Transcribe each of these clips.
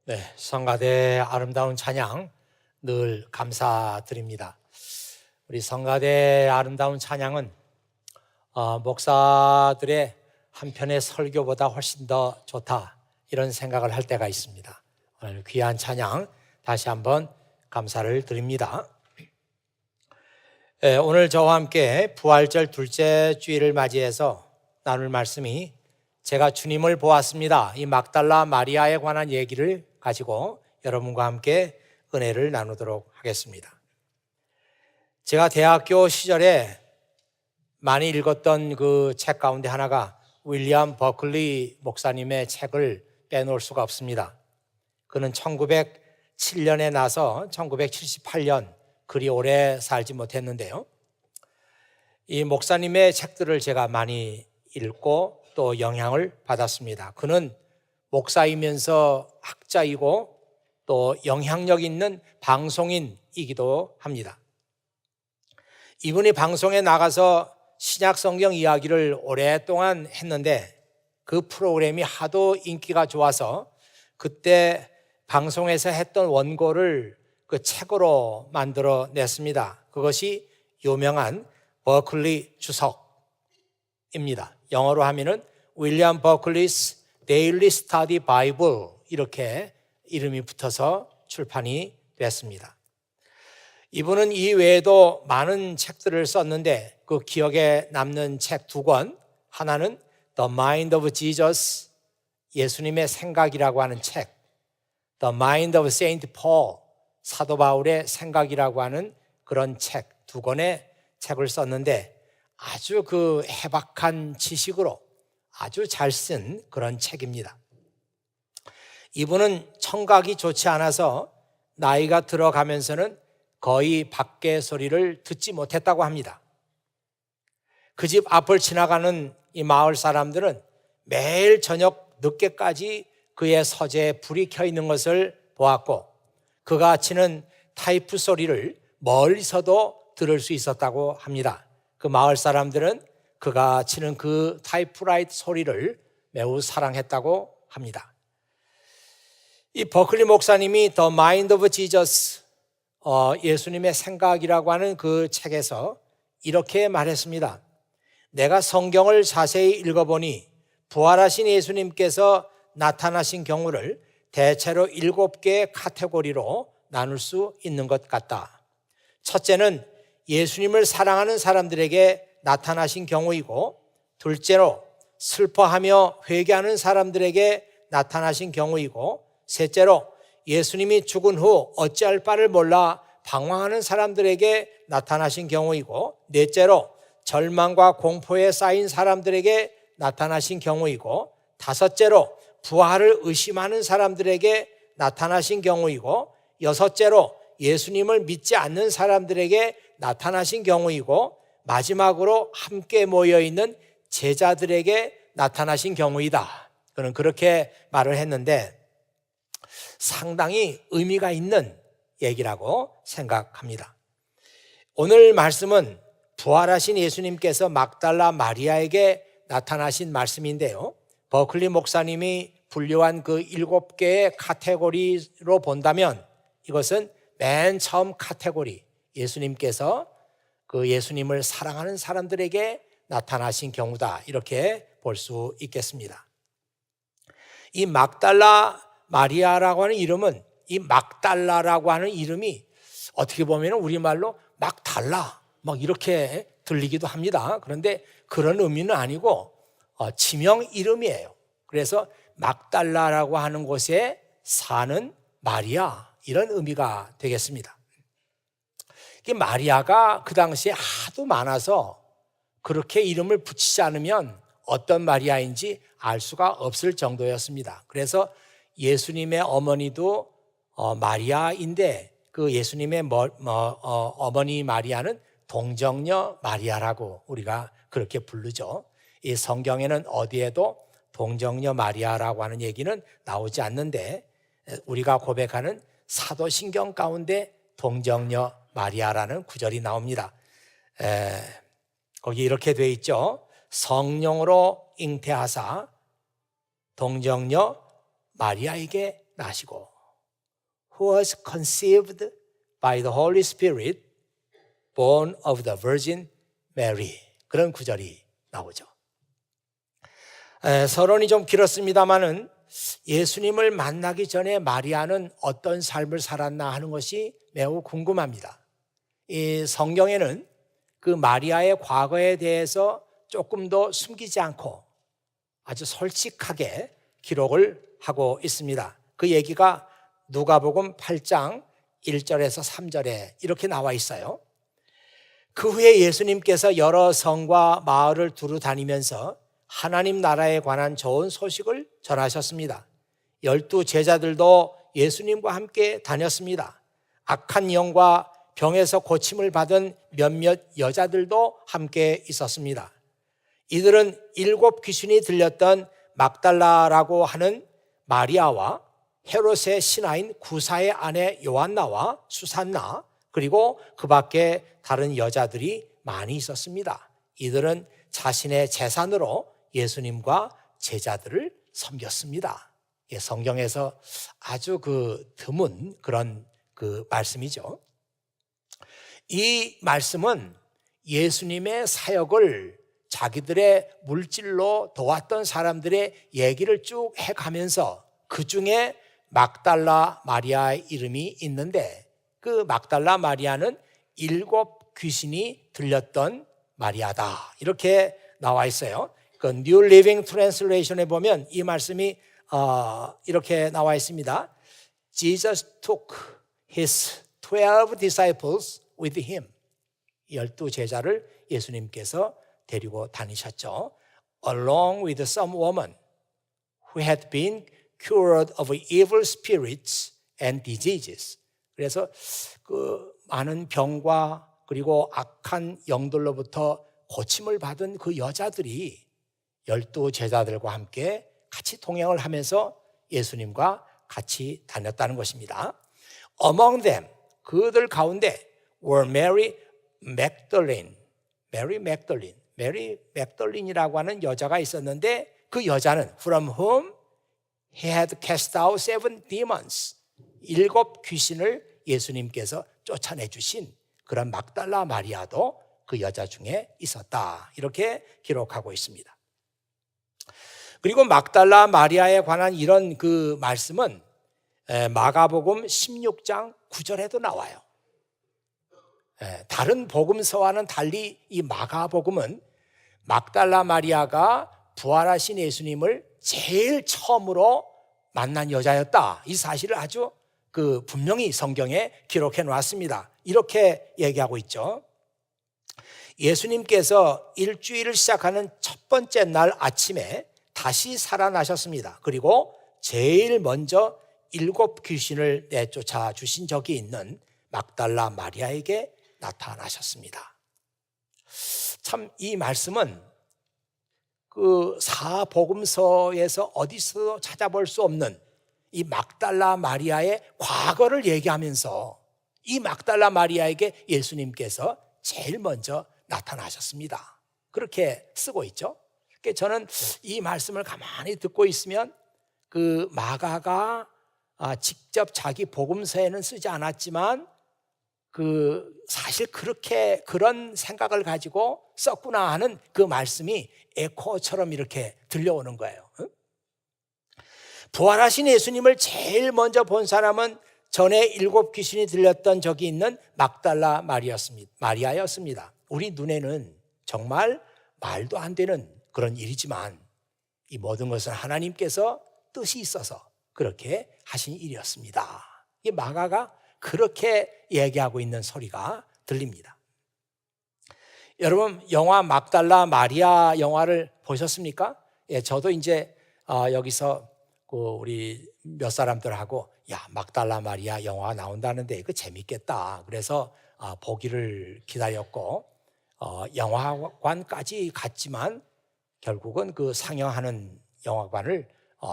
네, 성가대 아름다운 찬양 늘 감사드립니다. 우리 성가대 아름다운 찬양은 목사들의 한편의 설교보다 훨씬 더 좋다 이런 생각을 할 때가 있습니다. 오늘 귀한 찬양 다시 한번 감사를 드립니다. 오늘 저와 함께 부활절 둘째 주일을 맞이해서 나눌 말씀이 제가 주님을 보았습니다. 이 막달라 마리아에 관한 얘기를 가지고 여러분과 함께 은혜를 나누도록 하겠습니다. 제가 대학교 시절에 많이 읽었던 그 책 가운데 하나가 윌리엄 버클리 목사님의 책을 빼놓을 수가 없습니다. 그는 1907년에 나서 1978년 그리 오래 살지 못했는데요. 이 목사님의 책들을 제가 많이 읽고 또 영향을 받았습니다. 그는 목사이면서 학자이고 또 영향력 있는 방송인이기도 합니다. 이분이 방송에 나가서 신약 성경 이야기를 오랫동안 했는데 그 프로그램이 하도 인기가 좋아서 그때 방송에서 했던 원고를 그 책으로 만들어 냈습니다. 그것이 유명한 버클리 주석입니다. 영어로 하면은 윌리엄 버클리스 데일리 스터디 바이블 이렇게 이름이 붙어서 출판이 됐습니다. 이분은 이 외에도 많은 책들을 썼는데 그 기억에 남는 책 두 권, 하나는 The Mind of Jesus, 예수님의 생각이라고 하는 책, The Mind of Saint Paul, 사도 바울의 생각이라고 하는 그런 책 두 권의 책을 썼는데 아주 그 해박한 지식으로 아주 잘 쓴 그런 책입니다. 이분은 청각이 좋지 않아서 나이가 들어가면서는 거의 밖의 소리를 듣지 못했다고 합니다. 그 집 앞을 지나가는 이 마을 사람들은 매일 저녁 늦게까지 그의 서재에 불이 켜 있는 것을 보았고 그가 치는 타이프 소리를 멀리서도 들을 수 있었다고 합니다. 그 마을 사람들은 그가 치는 그 타이프라이트 소리를 매우 사랑했다고 합니다. 이 버클리 목사님이 The Mind of Jesus, 예수님의 생각이라고 하는 그 책에서 이렇게 말했습니다. 내가 성경을 자세히 읽어보니 부활하신 예수님께서 나타나신 경우를 대체로 7개의 카테고리로 나눌 수 있는 것 같다. 첫째는 예수님을 사랑하는 사람들에게 나타나신 경우이고, 둘째로 슬퍼하며 회개하는 사람들에게 나타나신 경우이고, 셋째로 예수님이 죽은 후 어찌할 바를 몰라 방황하는 사람들에게 나타나신 경우이고, 넷째로 절망과 공포에 쌓인 사람들에게 나타나신 경우이고, 다섯째로 부활을 의심하는 사람들에게 나타나신 경우이고, 여섯째로 예수님을 믿지 않는 사람들에게 나타나신 경우이고, 마지막으로 함께 모여있는 제자들에게 나타나신 경우이다. 그는 그렇게 말을 했는데 상당히 의미가 있는 얘기라고 생각합니다. 오늘 말씀은 부활하신 예수님께서 막달라 마리아에게 나타나신 말씀인데요. 버클리 목사님이 분류한 그 7개의 카테고리로 본다면 이것은 맨 처음 카테고리, 예수님께서 그 예수님을 사랑하는 사람들에게 나타나신 경우다 이렇게 볼 수 있겠습니다. 이 막달라 마리아라고 하는 이름은 이 막달라라고 하는 이름이 어떻게 보면 우리말로 막 달라 막 이렇게 들리기도 합니다. 그런데 그런 의미는 아니고 지명 이름이에요. 그래서 막달라라고 하는 곳에 사는 마리아 이런 의미가 되겠습니다. 마리아가 그 당시에 하도 많아서 그렇게 이름을 붙이지 않으면 어떤 마리아인지 알 수가 없을 정도였습니다. 그래서 예수님의 어머니도 마리아인데 그 예수님의 어머니 마리아는 동정녀 마리아라고 우리가 그렇게 부르죠. 이 성경에는 어디에도 동정녀 마리아라고 하는 얘기는 나오지 않는데 우리가 고백하는 사도신경 가운데 동정녀 마리아라는 구절이 나옵니다. 거기 이렇게 돼 있죠. 성령으로 잉태하사 동정녀 마리아에게 나시고 who was conceived by the Holy Spirit, born of the Virgin Mary. 그런 구절이 나오죠. 서론이 좀 길었습니다마는 예수님을 만나기 전에 마리아는 어떤 삶을 살았나 하는 것이 매우 궁금합니다. 이 성경에는 그 마리아의 과거에 대해서 조금 더 숨기지 않고 아주 솔직하게 기록을 하고 있습니다. 그 얘기가 누가복음 8장 1절에서 3절에 이렇게 나와 있어요. 그 후에 예수님께서 여러 성과 마을을 두루 다니면서 하나님 나라에 관한 좋은 소식을 전하셨습니다. 12 제자들도 예수님과 함께 다녔습니다. 악한 영과 병에서 고침을 받은 몇몇 여자들도 함께 있었습니다. 이들은 7 귀신이 들렸던 막달라라고 하는 마리아와 헤롯의 신하인 구사의 아내 요한나와 수산나, 그리고 그 밖에 다른 여자들이 많이 있었습니다. 이들은 자신의 재산으로 예수님과 제자들을 섬겼습니다. 성경에서 아주 드문 그런 말씀이죠. 이 말씀은 예수님의 사역을 자기들의 물질로 도왔던 사람들의 얘기를 쭉 해가면서 그 중에 막달라 마리아의 이름이 있는데, 그 막달라 마리아는 7 귀신이 들렸던 마리아다, 이렇게 나와 있어요. 그 New Living Translation에 보면 이 말씀이 이렇게 나와 있습니다. Jesus took his 12 disciples with him. 12 제자를 예수님께서 데리고 다니셨죠. Along with some woman who had been cured of evil spirits and diseases. 그래서 그 많은 병과 그리고 악한 영들로부터 고침을 받은 그 여자들이 12 제자들과 함께 같이 동행을 하면서 예수님과 같이 다녔다는 것입니다. Among them, 그들 가운데 were Mary Magdalene. Mary Magdalene이라고 하는 여자가 있었는데, 그 여자는 from whom he had cast out 7 demons. 7 귀신을 예수님께서 쫓아내 주신 그런 막달라 마리아도 그 여자 중에 있었다, 이렇게 기록하고 있습니다. 그리고 막달라 마리아에 관한 이런 그 말씀은 마가복음 16장 9절에도 나와요. 다른 복음서와는 달리 이 마가복음은 막달라 마리아가 부활하신 예수님을 제일 처음으로 만난 여자였다, 이 사실을 아주 분명히 성경에 기록해 놨습니다. 이렇게 얘기하고 있죠. 예수님께서 일주일을 시작하는 첫 번째 날 아침에 다시 살아나셨습니다. 그리고 제일 먼저 7 귀신을 내쫓아 주신 적이 있는 막달라 마리아에게 나타나셨습니다. 참 이 말씀은 그 사복음서에서 어디서도 찾아볼 수 없는 이 막달라 마리아의 과거를 얘기하면서 이 막달라 마리아에게 예수님께서 제일 먼저 나타나셨습니다. 그렇게 쓰고 있죠. 그러니까 저는 이 말씀을 가만히 듣고 있으면 그 마가가 직접 자기 복음서에는 쓰지 않았지만 사실 그렇게 그런 생각을 가지고 썼구나 하는 그 말씀이 에코처럼 이렇게 들려오는 거예요. 부활하신 예수님을 제일 먼저 본 사람은 전에 7 귀신이 들렸던 적이 있는 막달라 마리아였습니다. 우리 눈에는 정말 말도 안 되는 그런 일이지만 이 모든 것은 하나님께서 뜻이 있어서 그렇게 하신 일이었습니다. 이 마가가 그렇게 얘기하고 있는 소리가 들립니다. 여러분, 영화 막달라 마리아 영화를 보셨습니까? 예, 저도 이제 여기서 우리 몇 사람들하고 막달라 마리아 영화 나온다는데 이거 재밌겠다, 그래서 보기를 기다렸고 영화관까지 갔지만 결국은 그 상영하는 영화관을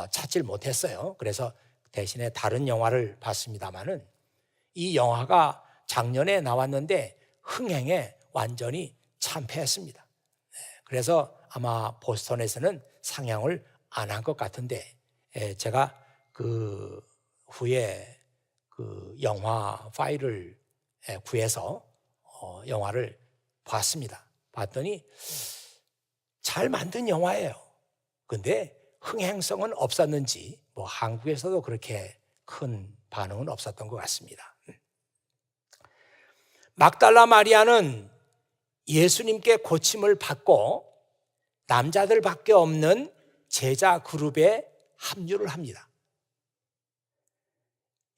찾질 못했어요. 그래서 대신에 다른 영화를 봤습니다마는 이 영화가 작년에 나왔는데 흥행에 완전히 참패했습니다. 그래서 아마 보스턴에서는 상영을 안 한 것 같은데, 제가 그 후에 그 영화 파일을 구해서 영화를 봤습니다. 봤더니 잘 만든 영화예요. 근데 흥행성은 없었는지 뭐 한국에서도 그렇게 큰 반응은 없었던 것 같습니다. 막달라 마리아는 예수님께 고침을 받고 남자들밖에 없는 제자 그룹에 합류를 합니다.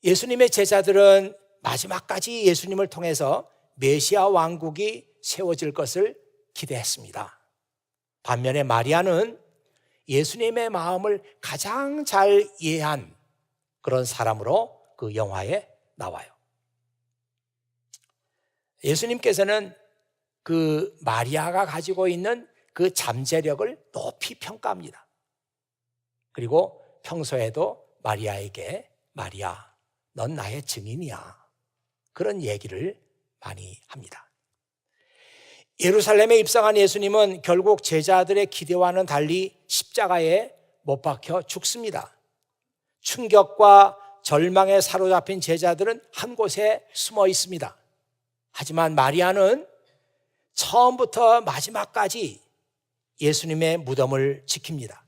예수님의 제자들은 마지막까지 예수님을 통해서 메시아 왕국이 세워질 것을 기대했습니다. 반면에 마리아는 예수님의 마음을 가장 잘 이해한 그런 사람으로 그 영화에 나와요. 예수님께서는 그 마리아가 가지고 있는 그 잠재력을 높이 평가합니다. 그리고 평소에도 마리아에게 마리아, 넌 나의 증인이야. 그런 얘기를 많이 합니다. 예루살렘에 입성한 예수님은 결국 제자들의 기대와는 달리 십자가에 못 박혀 죽습니다. 충격과 절망에 사로잡힌 제자들은 한 곳에 숨어 있습니다. 하지만 마리아는 처음부터 마지막까지 예수님의 무덤을 지킵니다.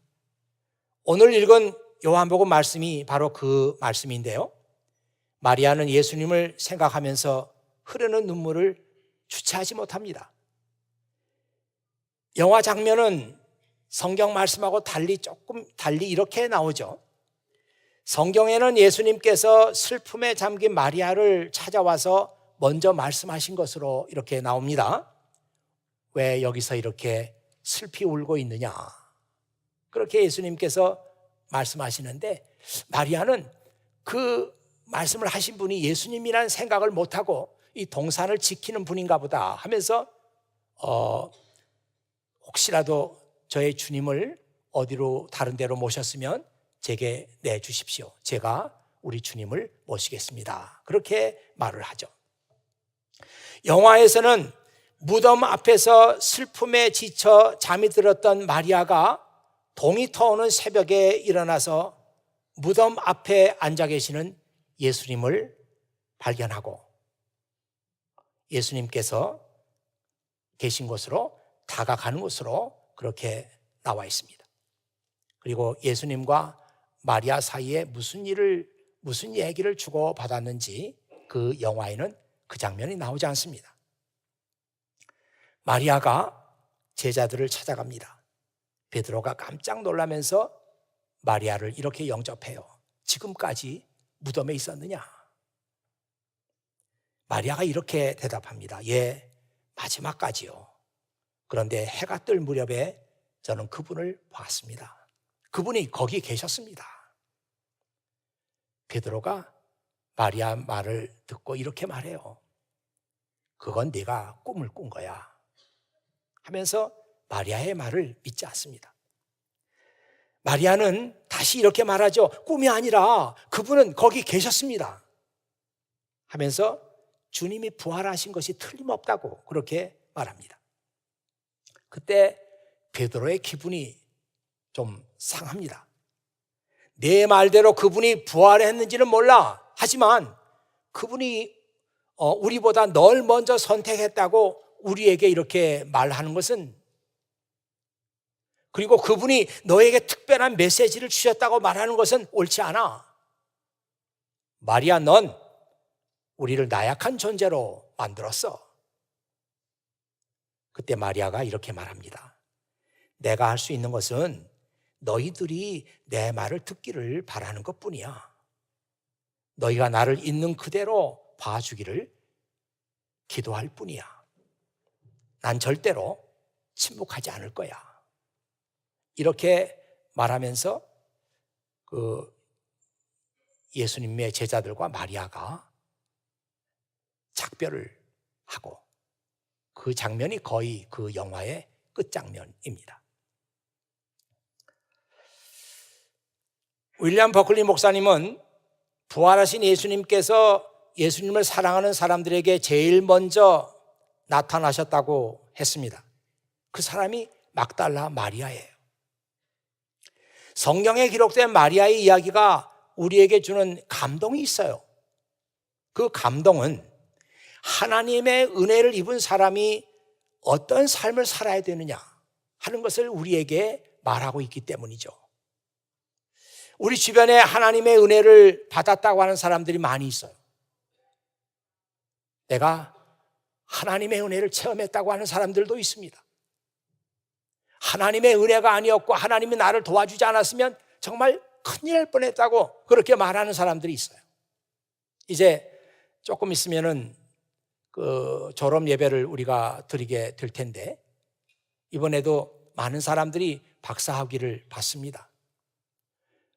오늘 읽은 요한복음 말씀이 바로 그 말씀인데요. 마리아는 예수님을 생각하면서 흐르는 눈물을 주체하지 못합니다. 영화 장면은 성경 말씀하고 조금 달리 이렇게 나오죠. 성경에는 예수님께서 슬픔에 잠긴 마리아를 찾아와서 먼저 말씀하신 것으로 이렇게 나옵니다. 왜 여기서 이렇게 슬피 울고 있느냐? 그렇게 예수님께서 말씀하시는데 마리아는 그 말씀을 하신 분이 예수님이라는 생각을 못하고 이 동산을 지키는 분인가 보다 하면서 혹시라도 저의 주님을 어디로 다른 데로 모셨으면 제게 내주십시오. 제가 우리 주님을 모시겠습니다. 그렇게 말을 하죠. 영화에서는 무덤 앞에서 슬픔에 지쳐 잠이 들었던 마리아가 동이 터오는 새벽에 일어나서 무덤 앞에 앉아 계시는 예수님을 발견하고 예수님께서 계신 곳으로 다가가는 곳으로 그렇게 나와 있습니다. 그리고 예수님과 마리아 사이에 무슨 얘기를 주고받았는지 그 영화에는 그 장면이 나오지 않습니다. 마리아가 제자들을 찾아갑니다. 베드로가 깜짝 놀라면서 마리아를 이렇게 영접해요. 지금까지 무덤에 있었느냐? 마리아가 이렇게 대답합니다. 예, 마지막까지요. 그런데 해가 뜰 무렵에 저는 그분을 봤습니다. 그분이 거기 계셨습니다. 베드로가 마리아 말을 듣고 이렇게 말해요. 그건 네가 꿈을 꾼 거야. 하면서 마리아의 말을 믿지 않습니다. 마리아는 다시 이렇게 말하죠. 꿈이 아니라 그분은 거기 계셨습니다. 하면서 주님이 부활하신 것이 틀림없다고 그렇게 말합니다. 그때 베드로의 기분이 좀 상합니다. 내 말대로 그분이 부활했는지는 몰라. 하지만 그분이 우리보다 널 먼저 선택했다고 우리에게 이렇게 말하는 것은, 그리고 그분이 너에게 특별한 메시지를 주셨다고 말하는 것은 옳지 않아. 마리아, 넌 우리를 나약한 존재로 만들었어. 그때 마리아가 이렇게 말합니다. 내가 할 수 있는 것은 너희들이 내 말을 듣기를 바라는 것뿐이야. 너희가 나를 있는 그대로 봐주기를 기도할 뿐이야. 난 절대로 침묵하지 않을 거야. 이렇게 말하면서 그 예수님의 제자들과 마리아가 작별을 하고, 그 장면이 거의 그 영화의 끝장면입니다. 윌리엄 버클리 목사님은 부활하신 예수님께서 예수님을 사랑하는 사람들에게 제일 먼저 나타나셨다고 했습니다. 그 사람이 막달라 마리아예요. 성경에 기록된 마리아의 이야기가 우리에게 주는 감동이 있어요. 그 감동은 하나님의 은혜를 입은 사람이 어떤 삶을 살아야 되느냐 하는 것을 우리에게 말하고 있기 때문이죠. 우리 주변에 하나님의 은혜를 받았다고 하는 사람들이 많이 있어요. 내가 하나님의 은혜를 체험했다고 하는 사람들도 있습니다. 하나님의 은혜가 아니었고 하나님이 나를 도와주지 않았으면 정말 큰일 날 뻔했다고 그렇게 말하는 사람들이 있어요. 이제 조금 있으면은 그 졸업 예배를 우리가 드리게 될 텐데 이번에도 많은 사람들이 박사학위를 받습니다.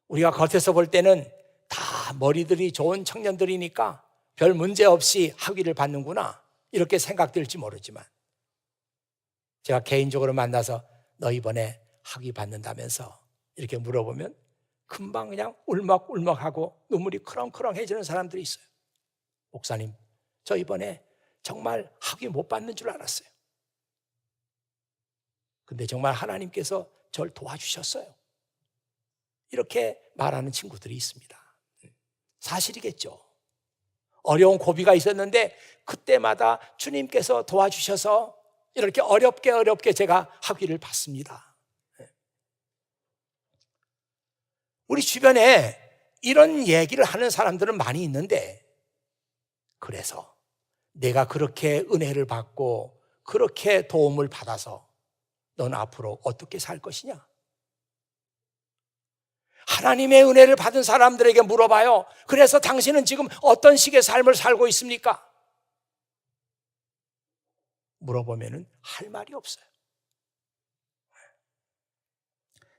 우리가 겉에서 볼 때는 다 머리들이 좋은 청년들이니까 별 문제 없이 학위를 받는구나 이렇게 생각될지 모르지만 제가 개인적으로 만나서 너 이번에 학위 받는다면서 이렇게 물어보면 금방 그냥 울먹울먹하고 눈물이 크렁크렁해지는 사람들이 있어요. 목사님, 저 이번에 정말 학위 못 받는 줄 알았어요. 근데 정말 하나님께서 저를 도와주셨어요. 이렇게 말하는 친구들이 있습니다. 사실이겠죠. 어려운 고비가 있었는데 그때마다 주님께서 도와주셔서 이렇게 어렵게 제가 학위를 받습니다. 우리 주변에 이런 얘기를 하는 사람들은 많이 있는데 그래서 내가 그렇게 은혜를 받고 그렇게 도움을 받아서 넌 앞으로 어떻게 살 것이냐? 하나님의 은혜를 받은 사람들에게 물어봐요. 그래서 당신은 지금 어떤 식의 삶을 살고 있습니까? 물어보면 할 말이 없어요.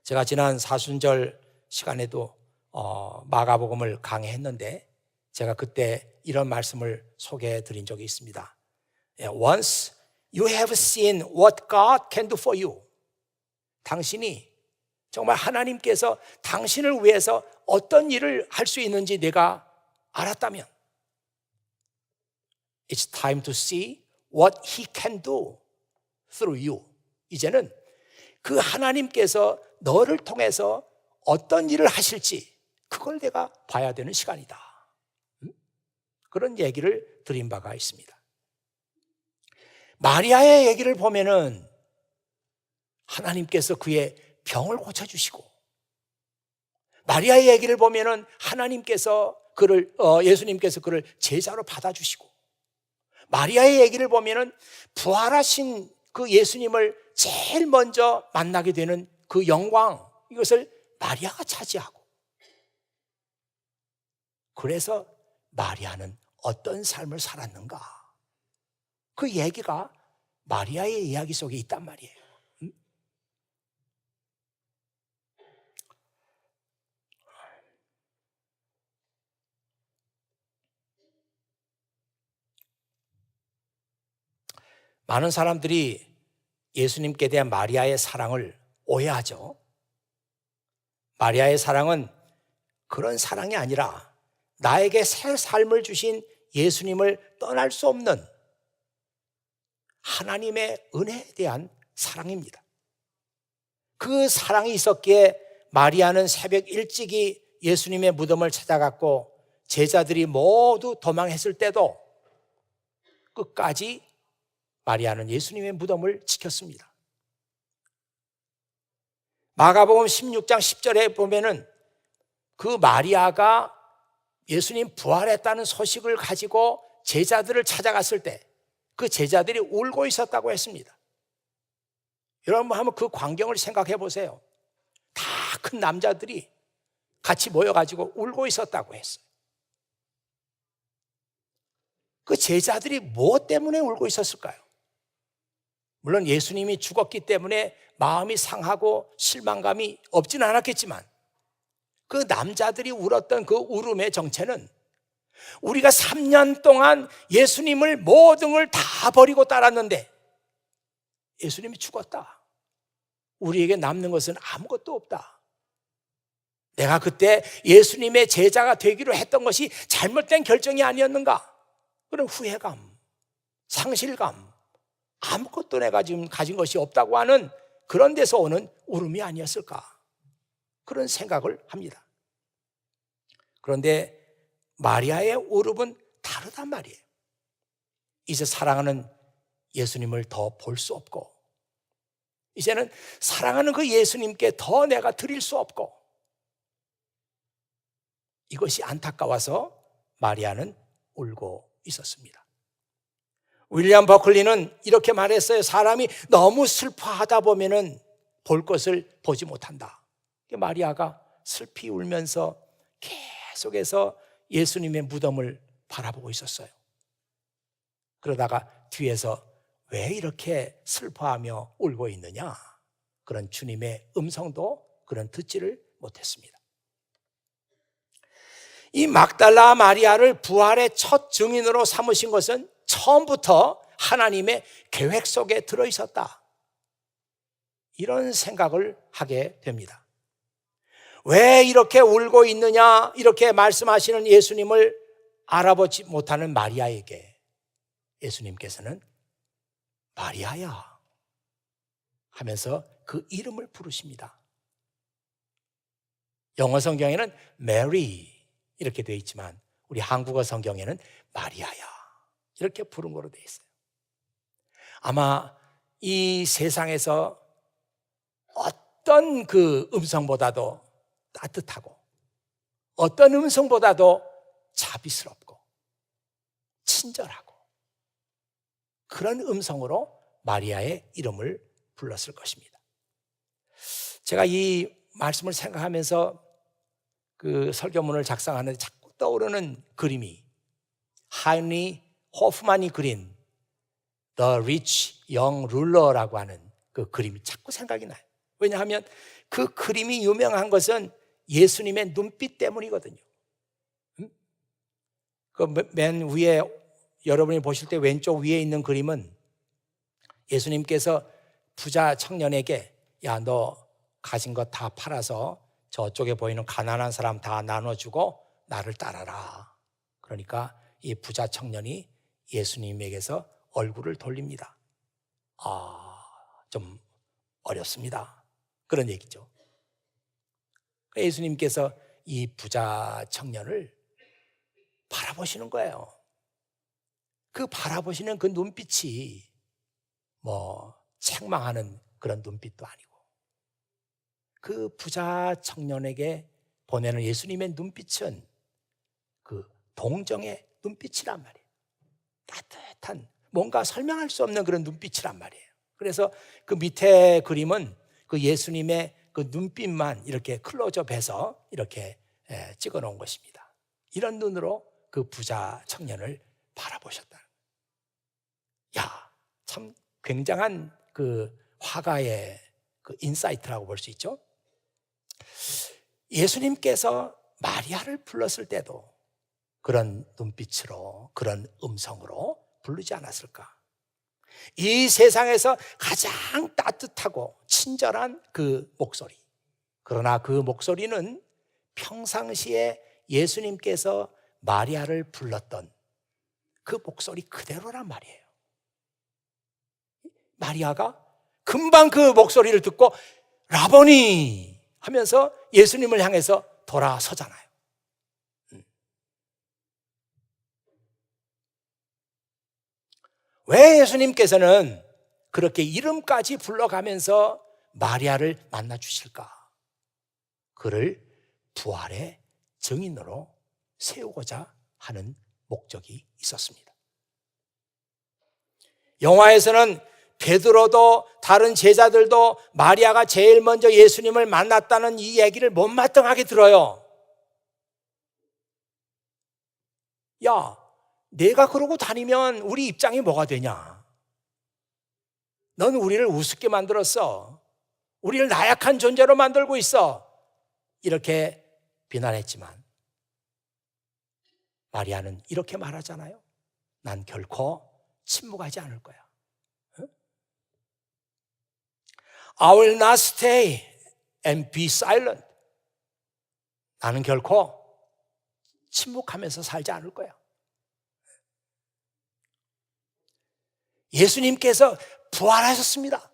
제가 지난 사순절 시간에도 마가복음을 강의했는데 제가 그때 이런 말씀을 소개해 드린 적이 있습니다. Once you have seen what God can do for you, 당신이 정말 하나님께서 당신을 위해서 어떤 일을 할 수 있는지 내가 알았다면 It's time to see what He can do through you. 이제는 그 하나님께서 너를 통해서 어떤 일을 하실지 그걸 내가 봐야 되는 시간이다. 그런 얘기를 드린 바가 있습니다. 마리아의 얘기를 보면은 하나님께서 그의 병을 고쳐주시고, 마리아의 얘기를 보면은 하나님께서 예수님께서 그를 제자로 받아주시고, 마리아의 얘기를 보면은 부활하신 그 예수님을 제일 먼저 만나게 되는 그 영광, 이것을 마리아가 차지하고, 그래서 마리아는 어떤 삶을 살았는가? 그 얘기가 마리아의 이야기 속에 있단 말이에요. 많은 사람들이 예수님께 대한 마리아의 사랑을 오해하죠. 마리아의 사랑은 그런 사랑이 아니라 나에게 새 삶을 주신 예수님을 떠날 수 없는 하나님의 은혜에 대한 사랑입니다. 그 사랑이 있었기에 마리아는 새벽 일찍이 예수님의 무덤을 찾아갔고 제자들이 모두 도망했을 때도 끝까지 마리아는 예수님의 무덤을 지켰습니다. 마가복음 16장 10절에 보면은 그 마리아가 예수님 부활했다는 소식을 가지고 제자들을 찾아갔을 때 그 제자들이 울고 있었다고 했습니다. 여러분 한번 그 광경을 생각해 보세요. 다 큰 남자들이 같이 모여가지고 울고 있었다고 했어요. 그 제자들이 무엇 때문에 울고 있었을까요? 물론 예수님이 죽었기 때문에 마음이 상하고 실망감이 없지는 않았겠지만 그 남자들이 울었던 그 울음의 정체는 우리가 3년 동안 예수님을 모든 걸 다 버리고 따랐는데 예수님이 죽었다. 우리에게 남는 것은 아무것도 없다. 내가 그때 예수님의 제자가 되기로 했던 것이 잘못된 결정이 아니었는가? 그런 후회감, 상실감, 아무것도 내가 지금 가진 것이 없다고 하는 그런 데서 오는 울음이 아니었을까? 그런 생각을 합니다. 그런데 마리아의 울음은 다르단 말이에요. 이제 사랑하는 예수님을 더 볼 수 없고, 이제는 사랑하는 그 예수님께 더 내가 드릴 수 없고, 이것이 안타까워서 마리아는 울고 있었습니다. 윌리엄 버클리는 이렇게 말했어요. 사람이 너무 슬퍼하다 보면은 볼 것을 보지 못한다. 마리아가 슬피 울면서 계속해서 예수님의 무덤을 바라보고 있었어요. 그러다가 뒤에서 왜 이렇게 슬퍼하며 울고 있느냐, 그런 주님의 음성도 그런 듣지를 못했습니다. 이 막달라 마리아를 부활의 첫 증인으로 삼으신 것은 처음부터 하나님의 계획 속에 들어있었다, 이런 생각을 하게 됩니다. 왜 이렇게 울고 있느냐, 이렇게 말씀하시는 예수님을 알아보지 못하는 마리아에게 예수님께서는 마리아야 하면서 그 이름을 부르십니다. 영어 성경에는 메리 이렇게 되어 있지만 우리 한국어 성경에는 마리아야 이렇게 부른 거로 되어 있어요. 아마 이 세상에서 어떤 그 음성보다도 따뜻하고 어떤 음성보다도 자비스럽고 친절하고 그런 음성으로 마리아의 이름을 불렀을 것입니다. 제가 이 말씀을 생각하면서 그 설교문을 작성하는데 자꾸 떠오르는 그림이 하인리 호프만이 그린 The Rich Young Ruler라고 하는 그 그림이 자꾸 생각이 나요. 왜냐하면 그 그림이 유명한 것은 예수님의 눈빛 때문이거든요. 그 맨 위에 여러분이 보실 때 왼쪽 위에 있는 그림은 예수님께서 부자 청년에게 야, 너 가진 거 다 팔아서 저쪽에 보이는 가난한 사람 다 나눠주고 나를 따라라. 그러니까 이 부자 청년이 예수님에게서 얼굴을 돌립니다. 좀 어렵습니다. 그런 얘기죠. 예수님께서 이 부자 청년을 바라보시는 거예요. 그 바라보시는 그 눈빛이 뭐 책망하는 그런 눈빛도 아니고 그 부자 청년에게 보내는 예수님의 눈빛은 그 동정의 눈빛이란 말이에요. 따뜻한, 뭔가 설명할 수 없는 그런 눈빛이란 말이에요. 그래서 그 밑에 그림은 그 예수님의 그 눈빛만 이렇게 클로즈업해서 이렇게 찍어 놓은 것입니다. 이런 눈으로 그 부자 청년을 바라보셨다. 야, 참 굉장한 그 화가의 그 인사이트라고 볼 수 있죠. 예수님께서 마리아를 불렀을 때도 그런 눈빛으로, 그런 음성으로 부르지 않았을까? 이 세상에서 가장 따뜻하고 친절한 그 목소리. 그러나 그 목소리는 평상시에 예수님께서 마리아를 불렀던 그 목소리 그대로란 말이에요. 마리아가 금방 그 목소리를 듣고 라보니 하면서 예수님을 향해서 돌아서잖아요. 왜 예수님께서는 그렇게 이름까지 불러가면서 마리아를 만나 주실까? 그를 부활의 증인으로 세우고자 하는 목적이 있었습니다. 영화에서는 베드로도 다른 제자들도 마리아가 제일 먼저 예수님을 만났다는 이 얘기를 못마땅하게 들어요. 야, 내가 그러고 다니면 우리 입장이 뭐가 되냐? 넌 우리를 우습게 만들었어. 우리를 나약한 존재로 만들고 있어. 이렇게 비난했지만 마리아는 이렇게 말하잖아요. 난 결코 침묵하지 않을 거야. I will not stay and be silent. 나는 결코 침묵하면서 살지 않을 거야. 예수님께서 부활하셨습니다.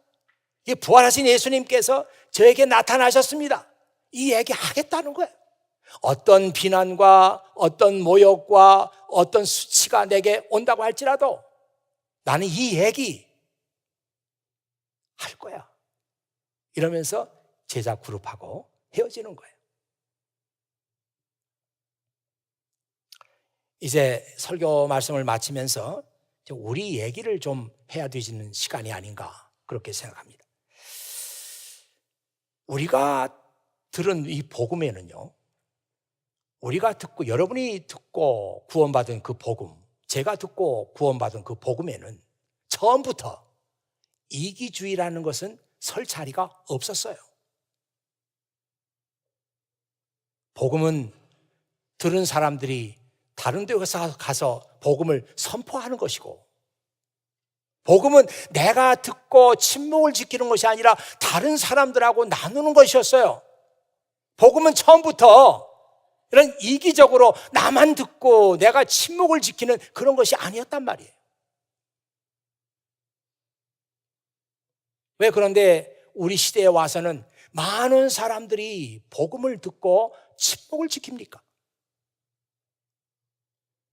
부활하신 예수님께서 저에게 나타나셨습니다. 이 얘기 하겠다는 거예요. 어떤 비난과 어떤 모욕과 어떤 수치가 내게 온다고 할지라도 나는 이 얘기 할 거야. 이러면서 제자 그룹하고 헤어지는 거예요. 이제 설교 말씀을 마치면서 우리 얘기를 좀 해야 되는 시간이 아닌가 그렇게 생각합니다. 우리가 들은 이 복음에는요, 우리가 듣고 여러분이 듣고 구원받은 그 복음, 제가 듣고 구원받은 그 복음에는 처음부터 이기주의라는 것은 설 자리가 없었어요. 복음은 들은 사람들이 다른 데 가서 복음을 선포하는 것이고, 복음은 내가 듣고 침묵을 지키는 것이 아니라 다른 사람들하고 나누는 것이었어요. 복음은 처음부터 이런 이기적으로 나만 듣고 내가 침묵을 지키는 그런 것이 아니었단 말이에요. 왜 그런데 우리 시대에 와서는 많은 사람들이 복음을 듣고 침묵을 지킵니까?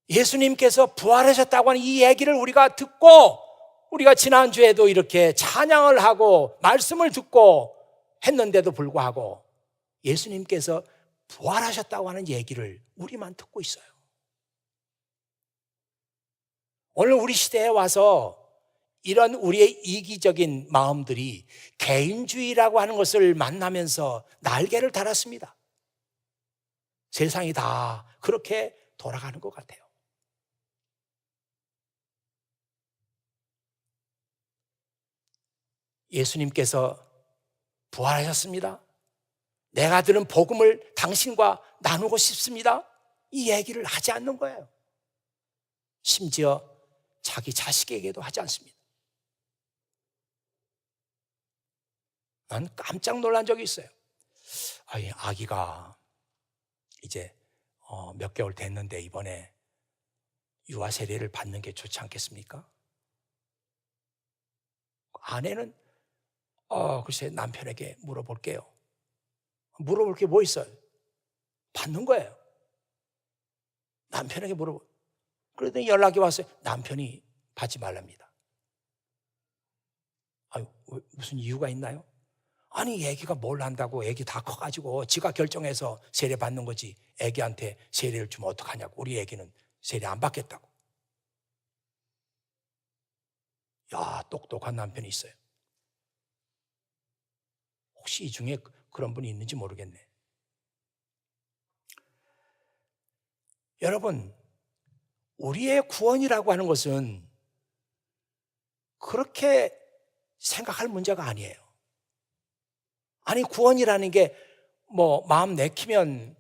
예수님께서 부활하셨다고 하는 이 얘기를 우리가 듣고, 우리가 지난주에도 이렇게 찬양을 하고 말씀을 듣고 했는데도 불구하고 예수님께서 부활하셨다고 하는 얘기를 우리만 듣고 있어요. 오늘 우리 시대에 와서 이런 우리의 이기적인 마음들이 개인주의라고 하는 것을 만나면서 날개를 달았습니다. 세상이 다 그렇게 돌아가는 것 같아요. 예수님께서 부활하셨습니다. 내가 들은 복음을 당신과 나누고 싶습니다. 이 얘기를 하지 않는 거예요. 심지어 자기 자식에게도 하지 않습니다. 난 깜짝 놀란 적이 있어요. 아기가 이제 몇 개월 됐는데 이번에 유아 세례를 받는 게 좋지 않겠습니까? 아내는 글쎄 남편에게 물어볼게요. 물어볼 게 뭐 있어요? 받는 거예요. 남편에게 그러더니 연락이 왔어요. 남편이 받지 말랍니다. 무슨 이유가 있나요? 아니, 애기가 뭘 한다고, 애기 다 커가지고 지가 결정해서 세례 받는 거지, 애기한테 세례를 주면 어떡하냐고. 우리 애기는 세례 안 받겠다고. 야, 똑똑한 남편이 있어요. 혹시 이 중에 그런 분이 있는지 모르겠네. 여러분, 우리의 구원이라고 하는 것은 그렇게 생각할 문제가 아니에요. 아니, 구원이라는 게 마음 내키면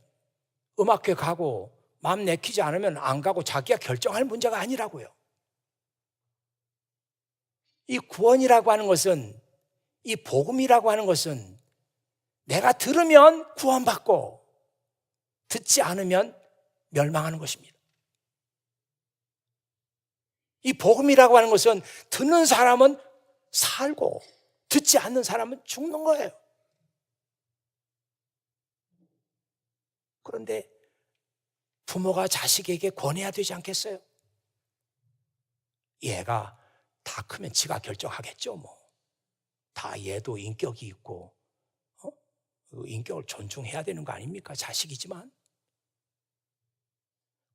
음악회 가고 마음 내키지 않으면 안 가고 자기가 결정할 문제가 아니라고요. 이 구원이라고 하는 것은, 이 복음이라고 하는 것은 내가 들으면 구원받고 듣지 않으면 멸망하는 것입니다. 이 복음이라고 하는 것은 듣는 사람은 살고 듣지 않는 사람은 죽는 거예요. 그런데 부모가 자식에게 권해야 되지 않겠어요? 얘가 다 크면 지가 결정하겠죠. 다 얘도 인격이 있고 인격을 존중해야 되는 거 아닙니까? 자식이지만.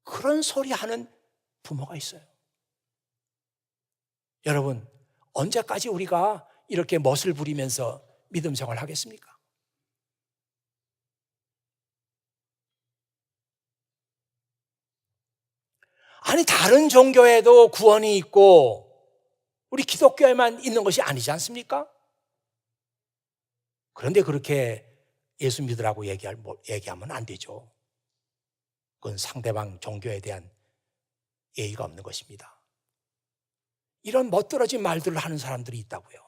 그런 소리 하는 부모가 있어요. 여러분, 언제까지 우리가 이렇게 멋을 부리면서 믿음 생활을 하겠습니까? 아니, 다른 종교에도 구원이 있고 우리 기독교에만 있는 것이 아니지 않습니까? 그런데 그렇게 예수 믿으라고 얘기하면 안 되죠. 그건 상대방 종교에 대한 예의가 없는 것입니다. 이런 멋들어진 말들을 하는 사람들이 있다고요.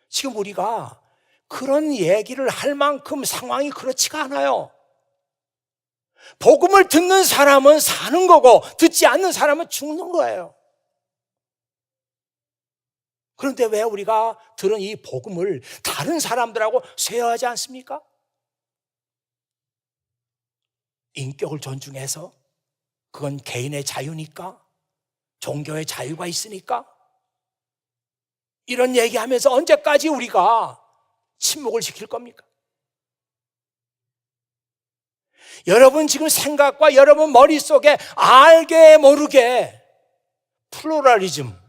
지금 우리가 그런 얘기를 할 만큼 상황이 그렇지가 않아요. 복음을 듣는 사람은 사는 거고 듣지 않는 사람은 죽는 거예요. 그런데 왜 우리가 들은 이 복음을 다른 사람들하고 쉐어하지 않습니까? 인격을 존중해서 그건 개인의 자유니까, 종교의 자유가 있으니까, 이런 얘기하면서 언제까지 우리가 침묵을 지킬 겁니까? 여러분 지금 생각과 여러분 머릿속에 알게 모르게 플루럴리즘,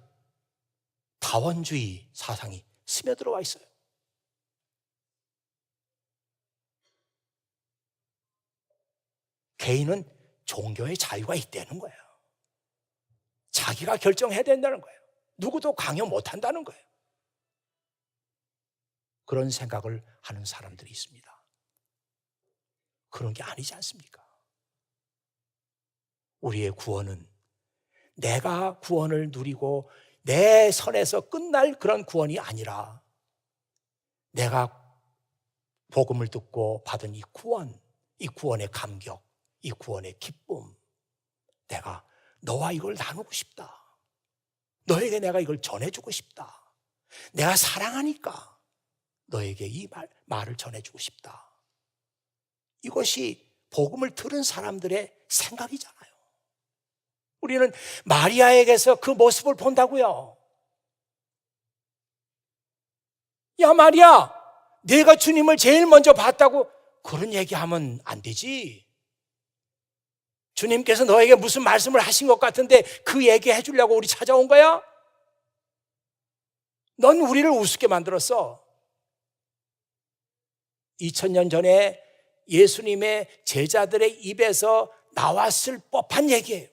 다원주의 사상이 스며들어와 있어요. 개인은 종교의 자유가 있다는 거예요. 자기가 결정해야 된다는 거예요. 누구도 강요 못한다는 거예요. 그런 생각을 하는 사람들이 있습니다. 그런 게 아니지 않습니까? 우리의 구원은 내가 구원을 누리고 내 선에서 끝날 그런 구원이 아니라 내가 복음을 듣고 받은 이 구원의 감격, 이 구원의 기쁨, 내가 너와 이걸 나누고 싶다. 너에게 내가 이걸 전해주고 싶다. 내가 사랑하니까 너에게 이 말을 전해주고 싶다. 이것이 복음을 들은 사람들의 생각이잖아요. 우리는 마리아에게서 그 모습을 본다고요. 야 마리아, 내가 주님을 제일 먼저 봤다고 그런 얘기하면 안 되지. 주님께서 너에게 무슨 말씀을 하신 것 같은데 그 얘기 해주려고 우리 찾아온 거야? 넌 우리를 우습게 만들었어. 2000년 전에 예수님의 제자들의 입에서 나왔을 법한 얘기예요.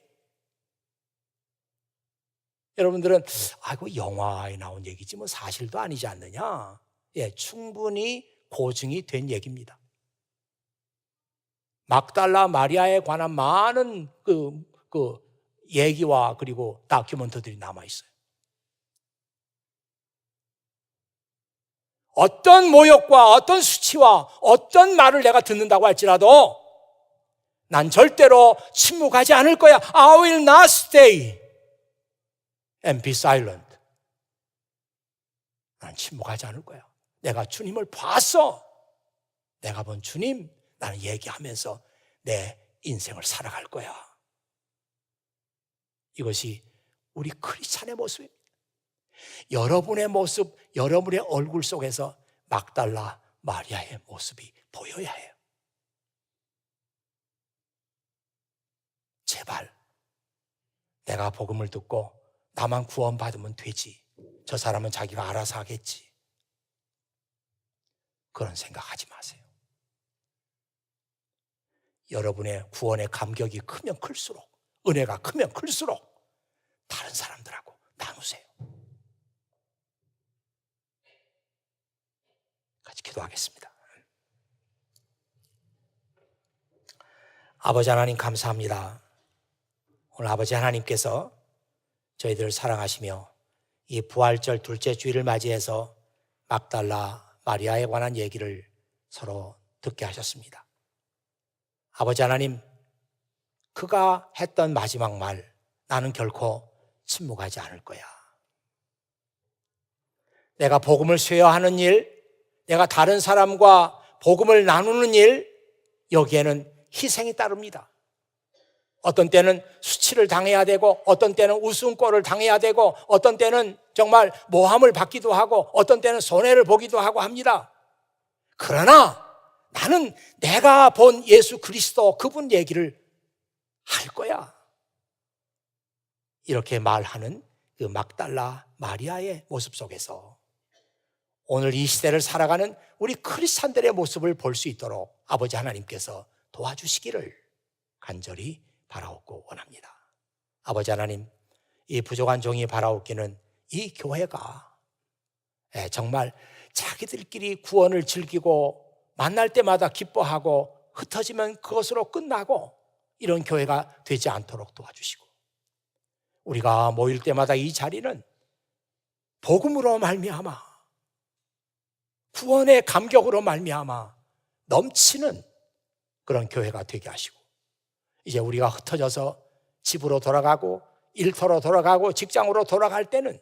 여러분들은 아이고 영화에 나온 얘기지 뭐 사실도 아니지 않느냐? 예, 충분히 고증이 된 얘기입니다. 막달라 마리아에 관한 많은 그 얘기와 그리고 다큐멘터들이 남아 있어요. 어떤 모욕과 어떤 수치와 어떤 말을 내가 듣는다고 할지라도 난 절대로 침묵하지 않을 거야. I will not stay and be silent. 난 침묵하지 않을 거야. 내가 주님을 봤어. 내가 본 주님, 나는 얘기하면서 내 인생을 살아갈 거야. 이것이 우리 크리스찬의 모습입니다. 여러분의 모습, 여러분의 얼굴 속에서 막달라 마리아의 모습이 보여야 해요. 제발 내가 복음을 듣고 나만 구원받으면 되지. 저 사람은 자기가 알아서 하겠지. 그런 생각하지 마세요. 여러분의 구원의 감격이 크면 클수록, 은혜가 크면 클수록 다른 사람들하고 나누세요. 같이 기도하겠습니다. 아버지 하나님 감사합니다. 오늘 아버지 하나님께서 저희들을 사랑하시며 이 부활절 둘째 주일을 맞이해서 막달라 마리아에 관한 얘기를 서로 듣게 하셨습니다. 아버지 하나님, 그가 했던 마지막 말, 나는 결코 침묵하지 않을 거야. 내가 복음을 쇠어하는 일, 내가 다른 사람과 복음을 나누는 일, 여기에는 희생이 따릅니다. 어떤 때는 수치를 당해야 되고, 어떤 때는 우스운꼴을 당해야 되고, 어떤 때는 정말 모함을 받기도 하고, 어떤 때는 손해를 보기도 하고 합니다. 그러나 나는 내가 본 예수 그리스도 그분 얘기를 할 거야. 이렇게 말하는 그 막달라 마리아의 모습 속에서 오늘 이 시대를 살아가는 우리 크리스찬들의 모습을 볼 수 있도록 아버지 하나님께서 도와주시기를 간절히 바라옵고 원합니다. 아버지 하나님, 이 부족한 종이 바라옵기는 이 교회가 정말 자기들끼리 구원을 즐기고 만날 때마다 기뻐하고 흩어지면 그것으로 끝나고 이런 교회가 되지 않도록 도와주시고, 우리가 모일 때마다 이 자리는 복음으로 말미암아, 구원의 감격으로 말미암아 넘치는 그런 교회가 되게 하시고, 이제 우리가 흩어져서 집으로 돌아가고 일터로 돌아가고 직장으로 돌아갈 때는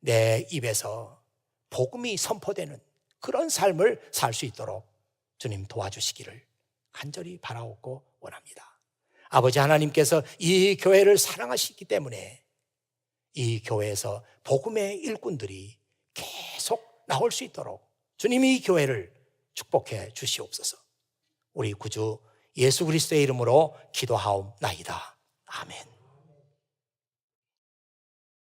내 입에서 복음이 선포되는 그런 삶을 살 수 있도록 주님 도와주시기를 간절히 바라옵고 원합니다. 아버지 하나님께서 이 교회를 사랑하시기 때문에 이 교회에서 복음의 일꾼들이 계속 나올 수 있도록 주님이 이 교회를 축복해 주시옵소서. 우리 구주 예수 그리스도의 이름으로 기도하옵나이다. 아멘.